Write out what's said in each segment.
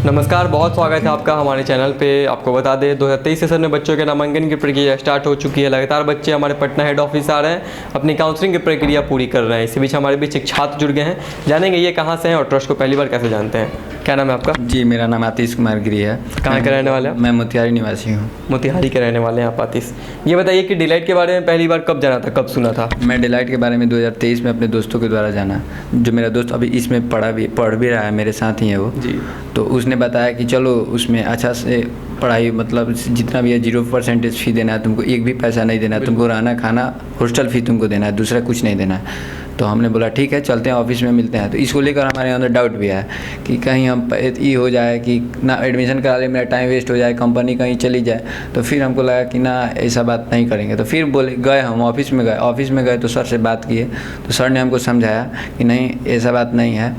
नमस्कार, बहुत स्वागत है आपका हमारे चैनल पे। आपको बता दें 2023 सेशन में बच्चों के नामांकन की प्रक्रिया स्टार्ट हो चुकी है। लगातार बच्चे हमारे पटना हेड ऑफिस आ रहे हैं, अपनी काउंसलिंग की प्रक्रिया पूरी कर रहे हैं। इसी बीच हमारे बीच एक छात्र जुड़ गए हैं, जानेंगे ये कहाँ से हैं और ट्रस्ट को पहली बार कैसे जानते हैं। क्या नाम है आपका? जी, मेरा नाम आतिश कुमार गिरी है। कहाँ के रहने वाले हैं? मैं मोतिहारी निवासी हूँ। मोतिहारी के रहने वाले हैं आप आतिश। ये बताइए कि डिलाइट के बारे में पहली बार कब जाना था, कब सुना था? मैं डिलाइट के बारे में 2023 में अपने दोस्तों के द्वारा जाना, जो मेरा दोस्त अभी इसमें पढ़ भी रहा है, मेरे साथ ही है वो जी। तो उसने बताया कि चलो उसमें अच्छा से पढ़ाई, मतलब जितना भी है 0% फ़ी देना है तुमको, एक भी पैसा नहीं देना है तुमको, रहना खाना हॉस्टल फ़ी तुमको देना है, दूसरा कुछ नहीं देना है। तो हमने बोला ठीक है चलते हैं, ऑफिस में मिलते हैं। तो इसको लेकर हमारे अंदर डाउट भी है कि कहीं हम ये हो जाए कि ना एडमिशन करा ले, मेरा टाइम वेस्ट हो जाए, कंपनी कहीं चली जाए। तो फिर हमको लगा कि ना ऐसा बात नहीं करेंगे। तो फिर बोले गए, हम ऑफिस में गए तो सर से बात किए। तो सर ने हमको समझाया कि नहीं ऐसा बात नहीं है।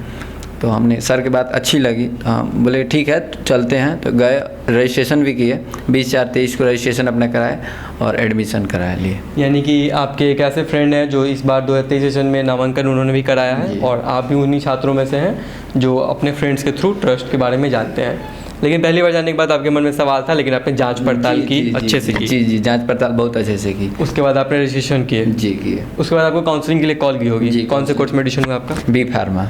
तो हमने सर की बात अच्छी लगी, तो हम बोले ठीक है तो चलते हैं। तो गए, रजिस्ट्रेशन भी किए, 20/4/23 को रजिस्ट्रेशन अपना कराए और एडमिशन करा लिए। यानी कि आपके एक ऐसे फ्रेंड हैं जो इस बार 2023 सेशन में नामांकन उन्होंने भी कराया है और आप भी उन्हीं छात्रों में से हैं जो अपने फ्रेंड्स के थ्रू ट्रस्ट के बारे में जानते हैं। लेकिन पहली बार जाने के बाद आपके मन में सवाल था, लेकिन आपने जांच पड़ताल की अच्छे से की। जी, जांच पड़ताल बहुत अच्छे से की। उसके बाद आपने रजिस्ट्रेशन किए? जी किए। उसके बाद आपको काउंसलिंग के लिए कॉल की होगी? कौन से कोर्स में एडमिशन हुआ आपका? B pharma.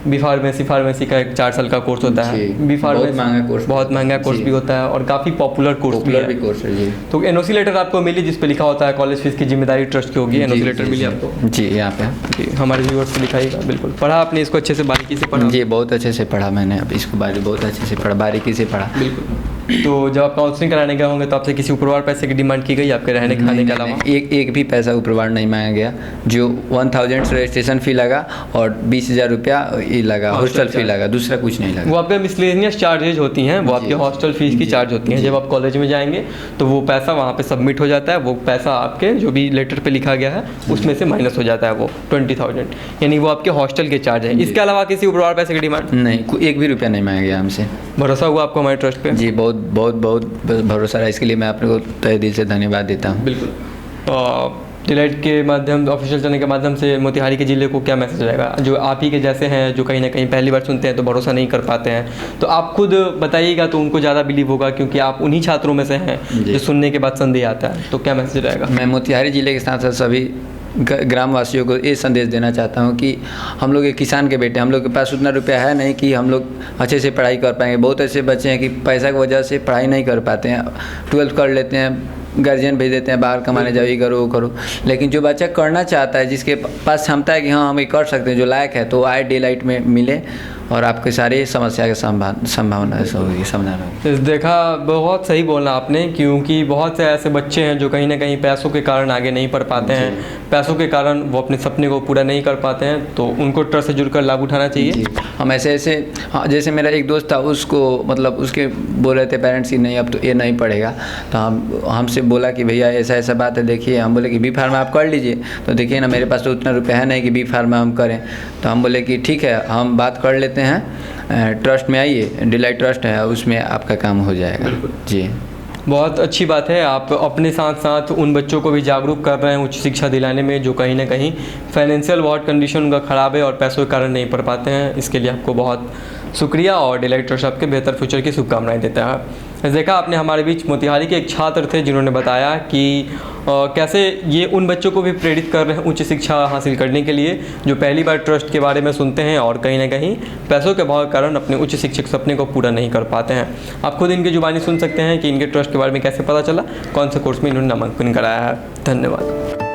बी फार्मेसी का एक 4 साल का कोर्स होता है। बी फार्मेसी बहुत महंगा कोर्स भी होता है और काफ़ी पॉपुलर कोर्स भी है जी। तो एनओसी लेटर आपको मिली जिस पे लिखा होता है कॉलेज फीस की जिम्मेदारी ट्रस्ट की होगी। एनओसी लेटर मिली आपको? जी, यहाँ पे जी, हमारे व्यूअर्स को दिखाइएगा। बिल्कुल, पढ़ा आपने इसको अच्छे से, बारीकी से पढ़ा? जी, बहुत अच्छे से पढ़ा मैंने। अब इसको बहुत अच्छे से पढ़ा, बारीकी से पढ़ा। बिल्कुल। तो जब आप काउंसलिंग कराने गए होंगे तो आपसे किसी ऊपरवार पैसे की डिमांड की गई आपके रहने खाने के अलावा? एक भी पैसा ऊपरवार नहीं मांगा गया। जो 1000 रजिस्ट्रेशन फ़ी लगा और 20,000 रुपया ये लगा, हॉस्टल फ़ी लगा, दूसरा कुछ नहीं लगा। वो आपके मिसलेनियस चार्जेज होती हैं, वो आपके हॉस्टल फीस की चार्ज होती हैं। जब आप कॉलेज में जाएंगे तो वो पैसा वहाँ पे सबमिट हो जाता है। वो पैसा आपके जो भी लेटर पे लिखा गया है उसमें से माइनस हो जाता है, वो 20,000, यानी वो आपके हॉस्टल के चार्ज है। इसके अलावा किसी ऊपरवार पैसे की डिमांड नहीं, एक भी रुपया नहीं मांगा गया हमसे। भरोसा हुआ आपको हमारे ट्रस्ट पे? जी, बहुत भरोसा रहा। इसके लिए मैं आपको तहे दिल से धन्यवाद देता हूँ। बिल्कुल। डिलाइट के माध्यम, ऑफिशियल चैनल के माध्यम से मोतिहारी के ज़िले को क्या मैसेज रहेगा, जो आप ही के जैसे हैं जो कहीं ना कहीं पहली बार सुनते हैं तो भरोसा नहीं कर पाते हैं? तो आप खुद बताइएगा तो उनको ज़्यादा बिलीव होगा, क्योंकि आप उन्हीं छात्रों में से हैं जो सुनने के बाद संदेह आता है। तो क्या मैसेज रहेगा? मैं मोतिहारी ज़िले के साथ साथ सभी ग्रामवासियों को ये संदेश देना चाहता हूँ कि हम लोग एक किसान के बेटे, हम लोग के पास उतना रुपया है नहीं कि हम लोग अच्छे से पढ़ाई कर पाएंगे। बहुत ऐसे बच्चे हैं कि पैसा की वजह से पढ़ाई नहीं कर पाते हैं, 12th कर लेते हैं, गार्जियन भेज देते हैं बाहर कमाने, जाओ ये करो वो करो। लेकिन जो बच्चा करना चाहता है, जिसके पास क्षमता है कि हाँ हम ये कर सकते हैं, जो लायक है, तो आए डिलाइट में मिले और आपके सारी समस्या के संभावना होगी, समाधान होगी। देखा, बहुत सही बोलना आपने, क्योंकि बहुत से ऐसे बच्चे हैं जो कहीं ना कहीं पैसों के कारण आगे नहीं पढ़ पाते हैं, पैसों के कारण वो अपने सपने को पूरा नहीं कर पाते हैं, तो उनको ट्रस्ट से जुड़कर लाभ उठाना चाहिए। हम ऐसे हाँ, जैसे मेरा एक दोस्त था, उसको मतलब उसके बोल रहे थे पेरेंट्स की नहीं अब तो ये नहीं पढ़ेगा। तो हमसे बोला कि भैया ऐसा बात है, देखिए। हम बोले कि बी फार्मा आप कर लीजिए। तो देखिए ना, मेरे पास तो उतना रुपया है नहीं कि बी फार्मा हम करें। तो हम बोले कि ठीक है, हम बात कर लेते हैं, ट्रस्ट में आइए, डिलाइट ट्रस्ट है, उसमें आपका काम हो जाएगा। जी, बहुत अच्छी बात है। आप अपने साथ साथ उन बच्चों को भी जागरूक कर रहे हैं उच्च शिक्षा दिलाने में जो कहीं ना कहीं फाइनेंशियल बहुत कंडीशन उनका ख़राब है और पैसों के कारण नहीं पढ़ पाते हैं। इसके लिए आपको बहुत शुक्रिया और डिलाइट ट्रस्ट आपके बेहतर फ्यूचर की शुभकामनाएं देता है। देखा आपने, हमारे बीच मोतिहारी के एक छात्र थे जिन्होंने बताया कि कैसे ये उन बच्चों को भी प्रेरित कर रहे हैं उच्च शिक्षा हासिल करने के लिए जो पहली बार ट्रस्ट के बारे में सुनते हैं और कहीं ना कहीं पैसों के अभाव के कारण अपने उच्च शिक्षक सपने को पूरा नहीं कर पाते हैं। आप खुद इनकी जुबानी सुन सकते हैं कि इनके ट्रस्ट के बारे में कैसे पता चला, कौन से कोर्स में इन्होंने नामांकन कराया है। धन्यवाद।